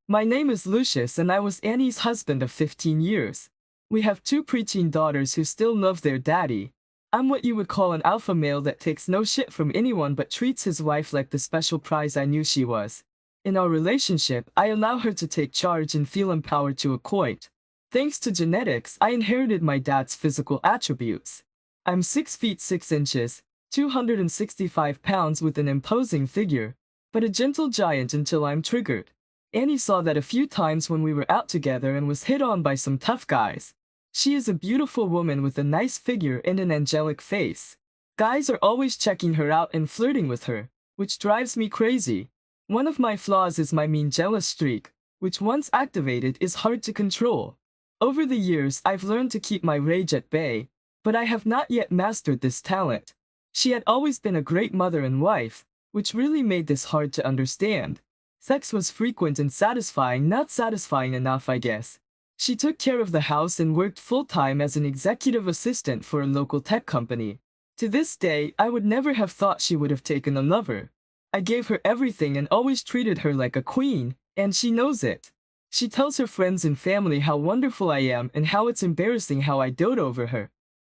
My name is Lucius and I was Annie's husband of 15 years. We have two preteen daughters who still love their daddy. I'm what you would call an alpha male that takes no shit from anyone but treats his wife like the special prize I knew she was. In our relationship, I allow her to take charge and feel empowered to a point. Thanks to genetics, I inherited my dad's physical attributes. I'm 6 feet 6 inches, 265 pounds with an imposing figure, but a gentle giant until I'm triggered. Annie saw that a few times when we were out together and was hit on by some tough guys. She is a beautiful woman with a nice figure and an angelic face. Guys are always checking her out and flirting with her, which drives me crazy. One of my flaws is my mean jealous streak, which once activated is hard to control. Over the years, I've learned to keep my rage at bay, but I have not yet mastered this talent. She had always been a great mother and wife, which really made this hard to understand. Sex was frequent and satisfying, not satisfying enough, I guess. She took care of the house and worked full-time as an executive assistant for a local tech company. To this day, I would never have thought she would have taken a lover. I gave her everything and always treated her like a queen, and she knows it. She tells her friends and family how wonderful I am and how it's embarrassing how I dote over her.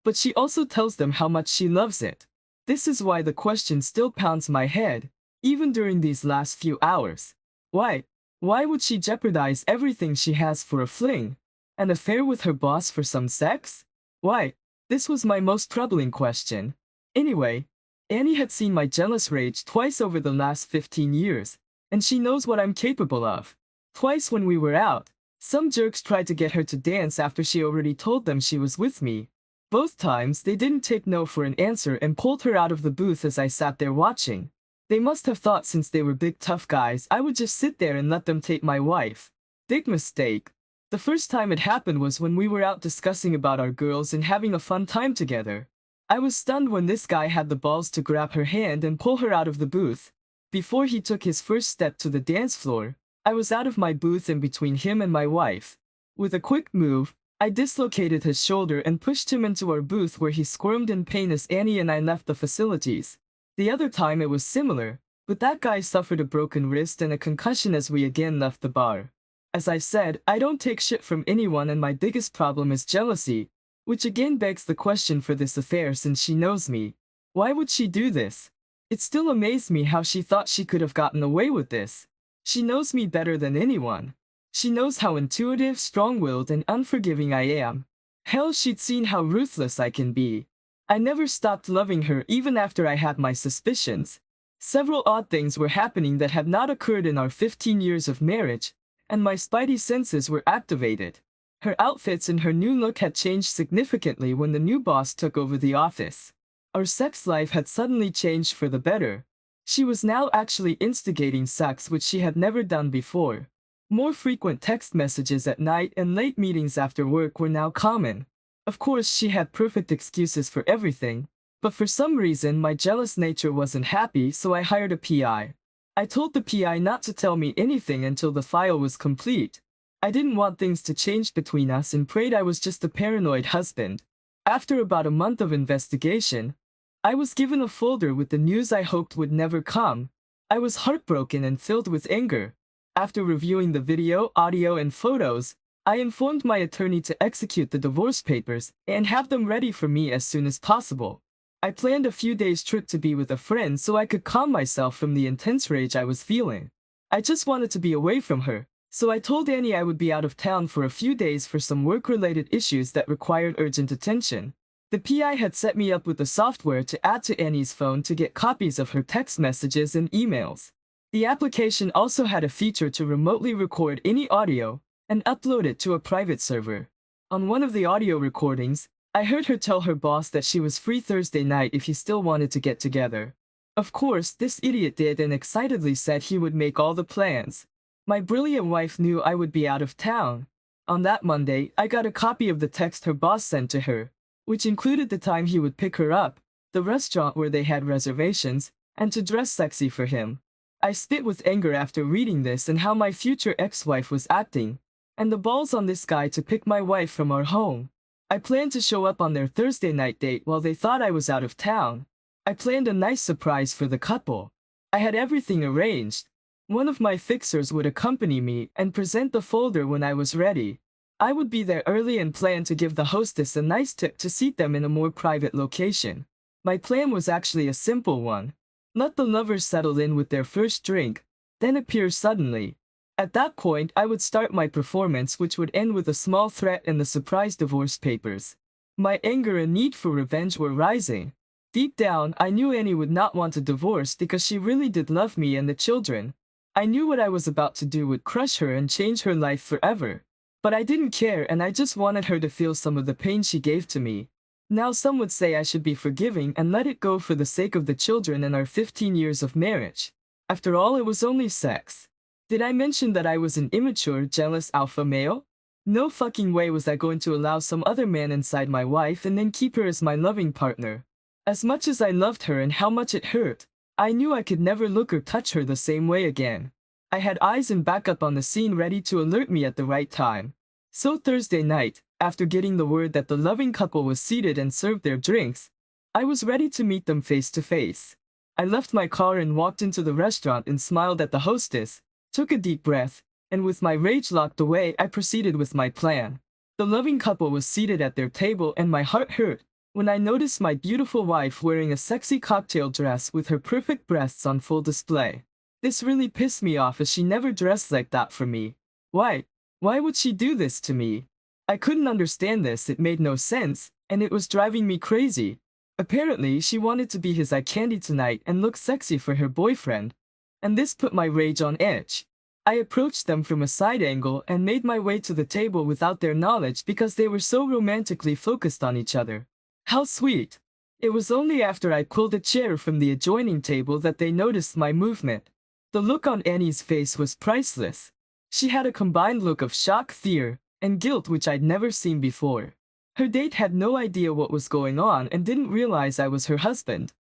But she also tells them how much she loves it. This is why the question still pounds my head, even during these last few hours. Why? Why would she jeopardize everything she has for a fling? An affair with her boss for some sex? Why? This was my most troubling question. Anyway, Annie had seen my jealous rage twice over the last 15 years, and she knows what I'm capable of. Twice when we were out, some jerks tried to get her to dance after she already told them she was with me. Both times, they didn't take no for an answer and pulled her out of the booth as I sat there watching. They must have thought since they were big tough guys, I would just sit there and let them take my wife. Big mistake. The first time it happened was when we were out discussing about our girls and having a fun time together. I was stunned when this guy had the balls to grab her hand and pull her out of the booth. Before he took his first step to the dance floor, I was out of my booth and between him and my wife. With a quick move, I dislocated his shoulder and pushed him into our booth where he squirmed in pain as Annie and I left the facilities. The other time it was similar, but that guy suffered a broken wrist and a concussion as we again left the bar. As I said, I don't take shit from anyone and my biggest problem is jealousy, which again begs the question for this affair since she knows me. Why would she do this? It still amazed me how she thought she could have gotten away with this. She knows me better than anyone. She knows how intuitive, strong-willed, and unforgiving I am. Hell, she'd seen how ruthless I can be. I never stopped loving her even after I had my suspicions. Several odd things were happening that had not occurred in our 15 years of marriage, and my spidey senses were activated. Her outfits and her new look had changed significantly when the new boss took over the office. Our sex life had suddenly changed for the better. She was now actually instigating sex, which she had never done before. More frequent text messages at night and late meetings after work were now common. Of course, she had perfect excuses for everything, but for some reason my jealous nature wasn't happy, so I hired a PI. I told the PI not to tell me anything until the file was complete. I didn't want things to change between us and prayed I was just a paranoid husband. After about a month of investigation, I was given a folder with the news I hoped would never come. I was heartbroken and filled with anger. After reviewing the video, audio, and photos, I informed my attorney to execute the divorce papers and have them ready for me as soon as possible. I planned a few days' trip to be with a friend so I could calm myself from the intense rage I was feeling. I just wanted to be away from her, so I told Annie I would be out of town for a few days for some work-related issues that required urgent attention. The PI had set me up with the software to add to Annie's phone to get copies of her text messages and emails. The application also had a feature to remotely record any audio and upload it to a private server. On one of the audio recordings, I heard her tell her boss that she was free Thursday night if he still wanted to get together. Of course, this idiot did and excitedly said he would make all the plans. My brilliant wife knew I would be out of town. On that Monday, I got a copy of the text her boss sent to her, which included the time he would pick her up, the restaurant where they had reservations, and to dress sexy for him. I spit with anger after reading this and how my future ex-wife was acting, and the balls on this guy to pick my wife from our home. I planned to show up on their Thursday night date while they thought I was out of town. I planned a nice surprise for the couple. I had everything arranged. One of my fixers would accompany me and present the folder when I was ready. I would be there early and plan to give the hostess a nice tip to seat them in a more private location. My plan was actually a simple one. Let the lovers settle in with their first drink, then appear suddenly. At that point, I would start my performance, which would end with a small threat and the surprise divorce papers. My anger and need for revenge were rising. Deep down, I knew Annie would not want a divorce because she really did love me and the children. I knew what I was about to do would crush her and change her life forever. But I didn't care, and I just wanted her to feel some of the pain she gave to me. Now some would say I should be forgiving and let it go for the sake of the children and our 15 years of marriage. After all, it was only sex. Did I mention that I was an immature, jealous alpha male? No fucking way was I going to allow some other man inside my wife and then keep her as my loving partner. As much as I loved her and how much it hurt, I knew I could never look or touch her the same way again. I had eyes and backup on the scene ready to alert me at the right time. So Thursday night, after getting the word that the loving couple was seated and served their drinks, I was ready to meet them face to face. I left my car and walked into the restaurant and smiled at the hostess, took a deep breath, and with my rage locked away, I proceeded with my plan. The loving couple was seated at their table and my heart hurt when I noticed my beautiful wife wearing a sexy cocktail dress with her perfect breasts on full display. This really pissed me off as she never dressed like that for me. Why would she do this to me? I couldn't understand this, it made no sense, and it was driving me crazy. Apparently, she wanted to be his eye candy tonight and look sexy for her boyfriend. And this put my rage on edge. I approached them from a side angle and made my way to the table without their knowledge because they were so romantically focused on each other. How sweet! It was only after I pulled a chair from the adjoining table that they noticed my movement. The look on Annie's face was priceless. She had a combined look of shock, fear, and guilt which I'd never seen before. Her date had no idea what was going on and didn't realize I was her husband.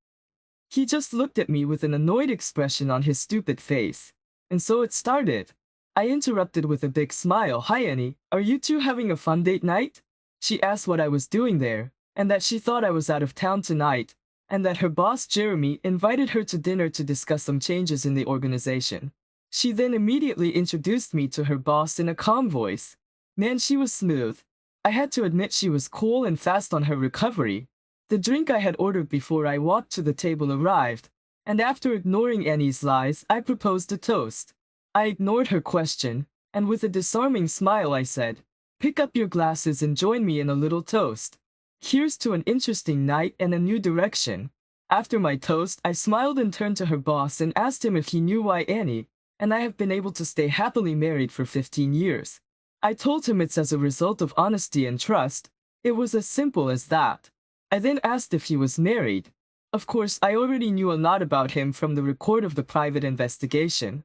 He just looked at me with an annoyed expression on his stupid face. And so it started. I interrupted with a big smile. "Hi Annie, are you two having a fun date night?" She asked what I was doing there, and that she thought I was out of town tonight, and that her boss Jeremy invited her to dinner to discuss some changes in the organization. She then immediately introduced me to her boss in a calm voice. Man, she was smooth. I had to admit she was cool and fast on her recovery. The drink I had ordered before I walked to the table arrived, and after ignoring Annie's lies, I proposed a toast. I ignored her question, and with a disarming smile I said, "Pick up your glasses and join me in a little toast. Here's to an interesting night and a new direction." After my toast, I smiled and turned to her boss and asked him if he knew why Annie and I have been able to stay happily married for 15 years. I told him it's as a result of honesty and trust. It was as simple as that. I then asked if he was married. Of course, I already knew a lot about him from the record of the private investigation.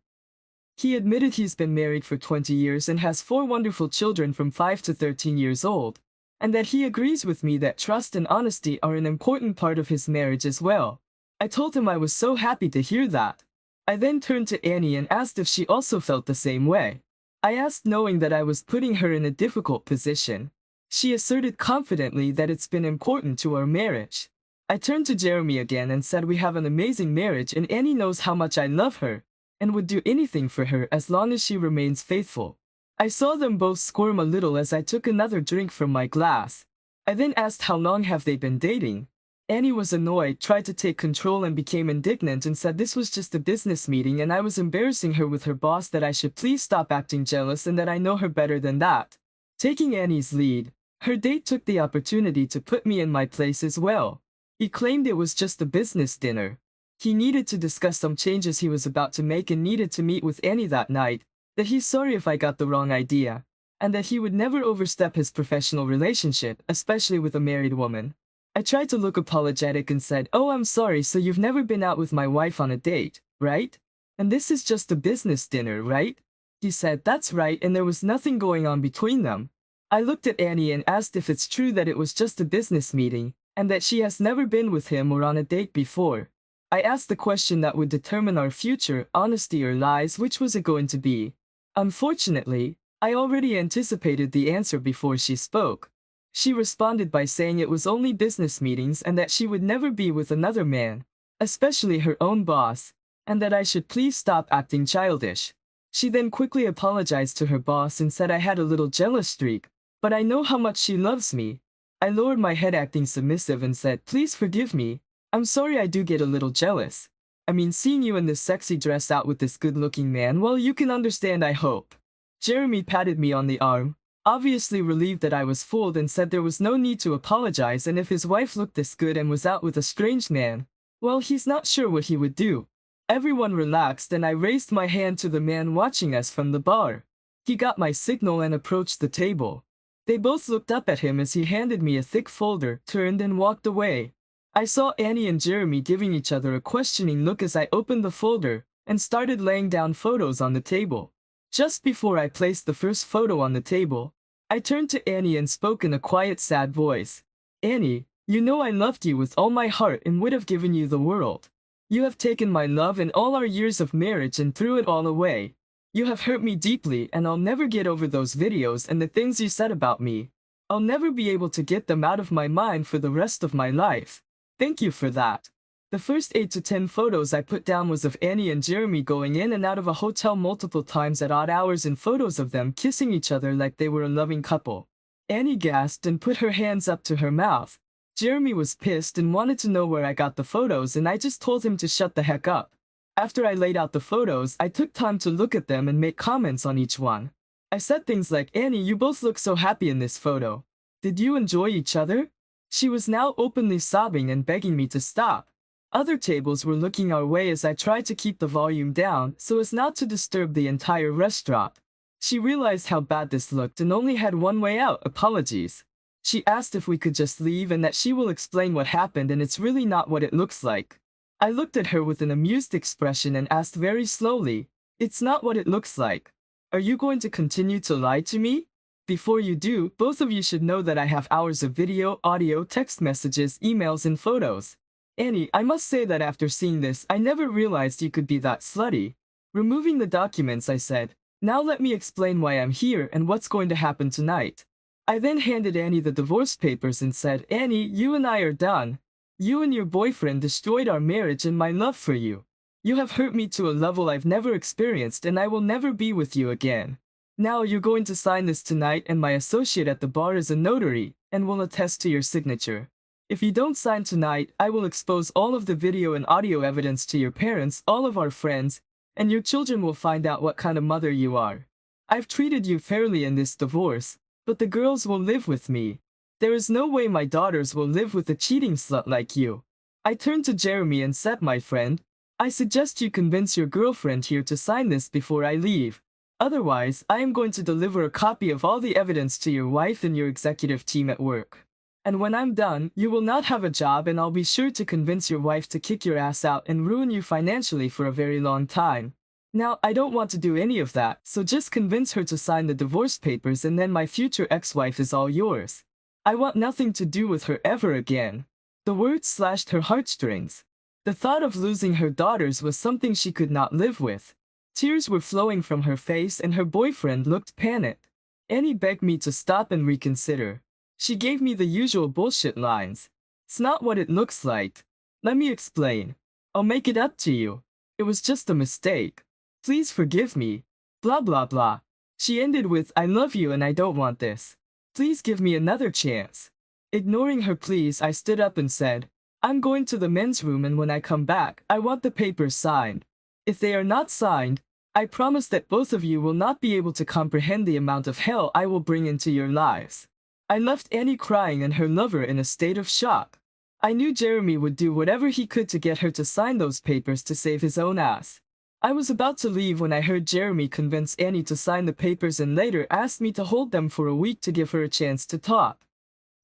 He admitted he's been married for 20 years and has 4 wonderful children from 5 to 13 years old, and that he agrees with me that trust and honesty are an important part of his marriage as well. I told him I was so happy to hear that. I then turned to Annie and asked if she also felt the same way. I asked knowing that I was putting her in a difficult position. She asserted confidently that it's been important to our marriage. I turned to Jeremy again and said we have an amazing marriage and Annie knows how much I love her and would do anything for her as long as she remains faithful. I saw them both squirm a little as I took another drink from my glass. I then asked how long have they been dating. Annie was annoyed, tried to take control and became indignant and said this was just a business meeting and I was embarrassing her with her boss, that I should please stop acting jealous and that I know her better than that. Taking Annie's lead, her date took the opportunity to put me in my place as well. He claimed it was just a business dinner. He needed to discuss some changes he was about to make and needed to meet with Annie that night, that he's sorry if I got the wrong idea, and that he would never overstep his professional relationship, especially with a married woman. I tried to look apologetic and said, "Oh, I'm sorry, so you've never been out with my wife on a date, right? And this is just a business dinner, right?" He said, "That's right," and there was nothing going on between them. I looked at Annie and asked if it's true that it was just a business meeting, and that she has never been with him or on a date before. I asked the question that would determine our future, honesty or lies, which was it going to be? Unfortunately, I already anticipated the answer before she spoke. She responded by saying it was only business meetings and that she would never be with another man, especially her own boss, and that I should please stop acting childish. She then quickly apologized to her boss and said I had a little jealous streak, but I know how much she loves me. I lowered my head acting submissive and said, please forgive me. I'm sorry I do get a little jealous. I mean, seeing you in this sexy dress out with this good-looking man, well, you can understand, I hope. Jeremy patted me on the arm, obviously relieved that I was fooled, and said there was no need to apologize, and if his wife looked this good and was out with a strange man, well, he's not sure what he would do. Everyone relaxed and I raised my hand to the man watching us from the bar. He got my signal and approached the table. They both looked up at him as he handed me a thick folder, turned and walked away. I saw Annie and Jeremy giving each other a questioning look as I opened the folder and started laying down photos on the table. Just before I placed the first photo on the table, I turned to Annie and spoke in a quiet, sad voice. Annie, you know I loved you with all my heart and would have given you the world. You have taken my love and all our years of marriage and threw it all away. You have hurt me deeply and I'll never get over those videos and the things you said about me. I'll never be able to get them out of my mind for the rest of my life. Thank you for that. The first 8 to 10 photos I put down was of Annie and Jeremy going in and out of a hotel multiple times at odd hours and photos of them kissing each other like they were a loving couple. Annie gasped and put her hands up to her mouth. Jeremy was pissed and wanted to know where I got the photos, and I just told him to shut the heck up. After I laid out the photos, I took time to look at them and make comments on each one. I said things like, Annie, you both look so happy in this photo. Did you enjoy each other? She was now openly sobbing and begging me to stop. Other tables were looking our way as I tried to keep the volume down so as not to disturb the entire restaurant. She realized how bad this looked and only had one way out, apologies. She asked if we could just leave and that she will explain what happened and it's really not what it looks like. I looked at her with an amused expression and asked very slowly, it's not what it looks like. Are you going to continue to lie to me? Before you do, both of you should know that I have hours of video, audio, text messages, emails, and photos. Annie, I must say that after seeing this, I never realized you could be that slutty. Removing the documents, I said, now let me explain why I'm here and what's going to happen tonight. I then handed Annie the divorce papers and said, Annie, you and I are done. You and your boyfriend destroyed our marriage and my love for you. You have hurt me to a level I've never experienced and I will never be with you again. Now you're going to sign this tonight and my associate at the bar is a notary and will attest to your signature. If you don't sign tonight, I will expose all of the video and audio evidence to your parents, all of our friends, and your children will find out what kind of mother you are. I've treated you fairly in this divorce, but the girls will live with me. There is no way my daughters will live with a cheating slut like you. I turned to Jeremy and said, my friend, I suggest you convince your girlfriend here to sign this before I leave. Otherwise, I am going to deliver a copy of all the evidence to your wife and your executive team at work. And when I'm done, you will not have a job and I'll be sure to convince your wife to kick your ass out and ruin you financially for a very long time. Now, I don't want to do any of that, so just convince her to sign the divorce papers and then my future ex-wife is all yours. I want nothing to do with her ever again. The words slashed her heartstrings. The thought of losing her daughters was something she could not live with. Tears were flowing from her face and her boyfriend looked panicked. Annie begged me to stop and reconsider. She gave me the usual bullshit lines. It's not what it looks like. Let me explain. I'll make it up to you. It was just a mistake. Please forgive me. Blah blah blah. She ended with, I love you and I don't want this. Please give me another chance. Ignoring her pleas, I stood up and said, I'm going to the men's room and when I come back, I want the papers signed. If they are not signed, I promise that both of you will not be able to comprehend the amount of hell I will bring into your lives. I left Annie crying and her lover in a state of shock. I knew Jeremy would do whatever he could to get her to sign those papers to save his own ass. I was about to leave when I heard Jeremy convince Annie to sign the papers and later asked me to hold them for a week to give her a chance to talk.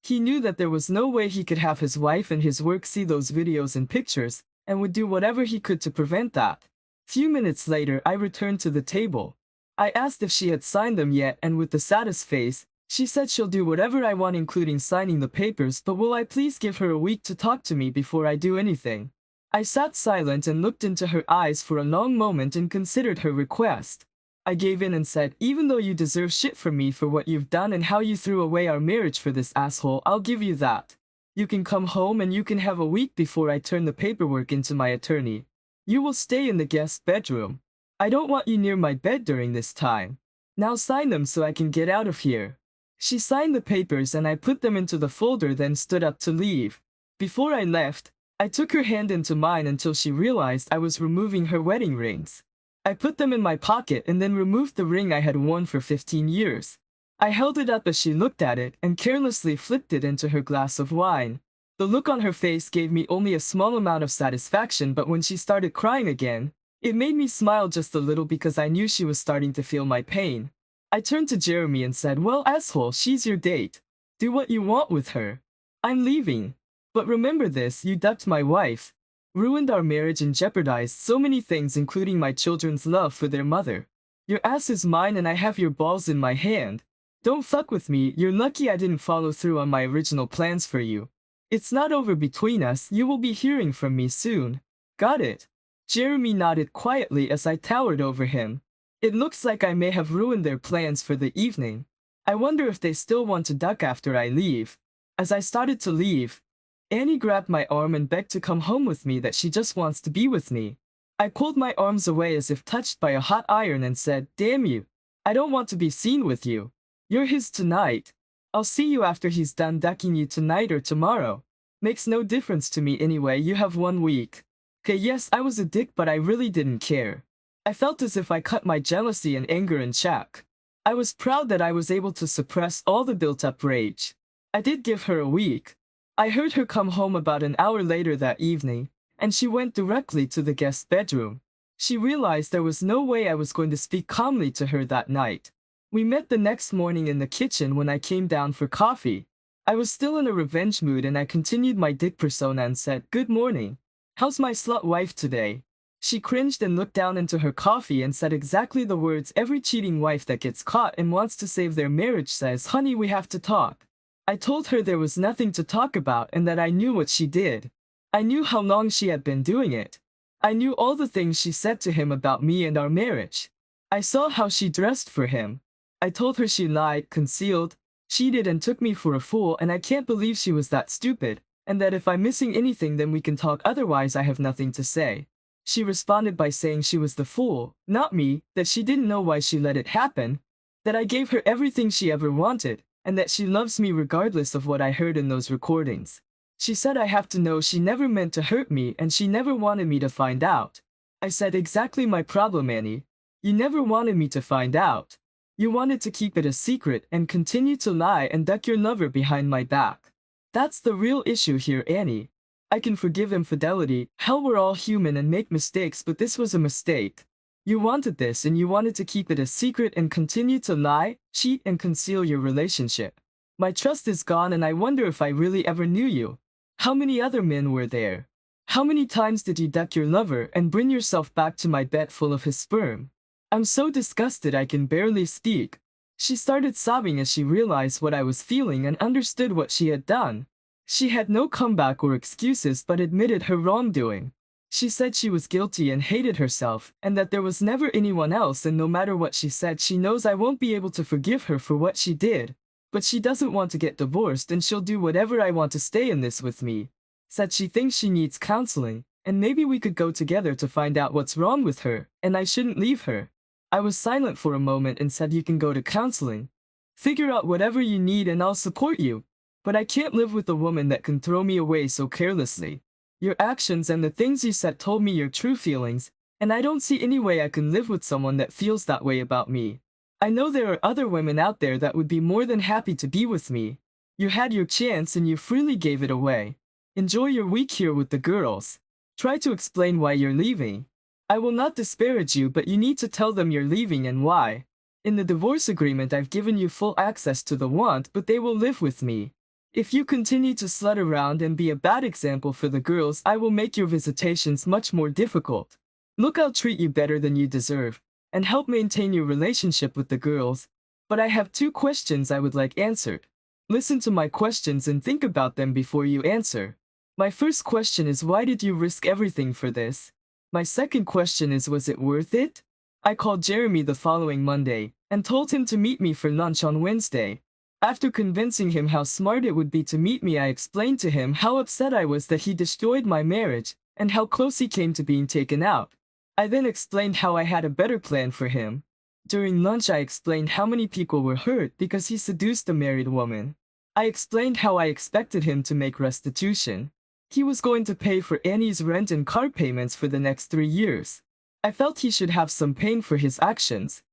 He knew that there was no way he could have his wife and his work see those videos and pictures, and would do whatever he could to prevent that. Few minutes later, I returned to the table. I asked if she had signed them yet, and with the saddest face, she said she'll do whatever I want including signing the papers, but will I please give her a week to talk to me before I do anything? I sat silent and looked into her eyes for a long moment and considered her request. I gave in and said, even though you deserve shit from me for what you've done and how you threw away our marriage for this asshole, I'll give you that. You can come home and you can have a week before I turn the paperwork into my attorney. You will stay in the guest bedroom. I don't want you near my bed during this time. Now sign them so I can get out of here." She signed the papers and I put them into the folder, then stood up to leave. Before I left, I took her hand into mine until she realized I was removing her wedding rings. I put them in my pocket and then removed the ring I had worn for 15 years. I held it up as she looked at it and carelessly flipped it into her glass of wine. The look on her face gave me only a small amount of satisfaction, but when she started crying again, it made me smile just a little because I knew she was starting to feel my pain. I turned to Jeremy and said, "Well, asshole, she's your date. Do what you want with her. I'm leaving. But remember this, you ducked my wife, ruined our marriage and jeopardized so many things including my children's love for their mother. Your ass is mine and I have your balls in my hand. Don't fuck with me, you're lucky I didn't follow through on my original plans for you. It's not over between us, you will be hearing from me soon. Got it?" Jeremy nodded quietly as I towered over him. It looks like I may have ruined their plans for the evening. I wonder if they still want to duck after I leave. As I started to leave, Annie grabbed my arm and begged to come home with me, that she just wants to be with me. I pulled my arms away as if touched by a hot iron and said, "Damn you. I don't want to be seen with you. You're his tonight. I'll see you after he's done ducking you tonight or tomorrow. Makes no difference to me anyway, you have 1 week." Okay, yes, I was a dick, but I really didn't care. I felt as if I cut my jealousy and anger in check. I was proud that I was able to suppress all the built-up rage. I did give her a week. I heard her come home about an hour later that evening, and she went directly to the guest bedroom. She realized there was no way I was going to speak calmly to her that night. We met the next morning in the kitchen when I came down for coffee. I was still in a revenge mood and I continued my dick persona and said, "Good morning. How's my slut wife today?" She cringed and looked down into her coffee and said exactly the words every cheating wife that gets caught and wants to save their marriage says, "Honey, we have to talk." I told her there was nothing to talk about and that I knew what she did. I knew how long she had been doing it. I knew all the things she said to him about me and our marriage. I saw how she dressed for him. I told her she lied, concealed, cheated and took me for a fool, and I can't believe she was that stupid, and that if I'm missing anything then we can talk, otherwise I have nothing to say. She responded by saying she was the fool, not me, that she didn't know why she let it happen, that I gave her everything she ever wanted, and that she loves me regardless of what I heard in those recordings. She said I have to know she never meant to hurt me and she never wanted me to find out. I said, "Exactly my problem, Annie. You never wanted me to find out. You wanted to keep it a secret and continue to lie and duck your lover behind my back. That's the real issue here, Annie. I can forgive infidelity, hell, we're all human and make mistakes, but this was a mistake. You wanted this and you wanted to keep it a secret and continue to lie, cheat and conceal your relationship. My trust is gone and I wonder if I really ever knew you. How many other men were there? How many times did you duck your lover and bring yourself back to my bed full of his sperm? I'm so disgusted I can barely speak." She started sobbing as she realized what I was feeling and understood what she had done. She had no comeback or excuses but admitted her wrongdoing. She said she was guilty and hated herself, and that there was never anyone else, and no matter what she said, she knows I won't be able to forgive her for what she did. But she doesn't want to get divorced and she'll do whatever I want to stay in this with me. Said she thinks she needs counseling, and maybe we could go together to find out what's wrong with her, and I shouldn't leave her. I was silent for a moment and said, "You can go to counseling. Figure out whatever you need and I'll support you. But I can't live with a woman that can throw me away so carelessly. Your actions and the things you said told me your true feelings, and I don't see any way I can live with someone that feels that way about me. I know there are other women out there that would be more than happy to be with me. You had your chance and you freely gave it away. Enjoy your week here with the girls. Try to explain why you're leaving. I will not disparage you, but you need to tell them you're leaving and why. In the divorce agreement I've given you full access to the want, but they will live with me. If you continue to slut around and be a bad example for the girls, I will make your visitations much more difficult. Look, I'll treat you better than you deserve, and help maintain your relationship with the girls. But I have 2 questions I would like answered. Listen to my questions and think about them before you answer. My first question is, why did you risk everything for this? My second question is, was it worth it? I called Jeremy the following Monday, and told him to meet me for lunch on Wednesday. After convincing him how smart it would be to meet me, I explained to him how upset I was that he destroyed my marriage, and how close he came to being taken out. I then explained how I had a better plan for him. During lunch, I explained how many people were hurt because he seduced a married woman. I explained how I expected him to make restitution. He was going to pay for Annie's rent and car payments for the next 3 years. I felt he should have some pain for his actions.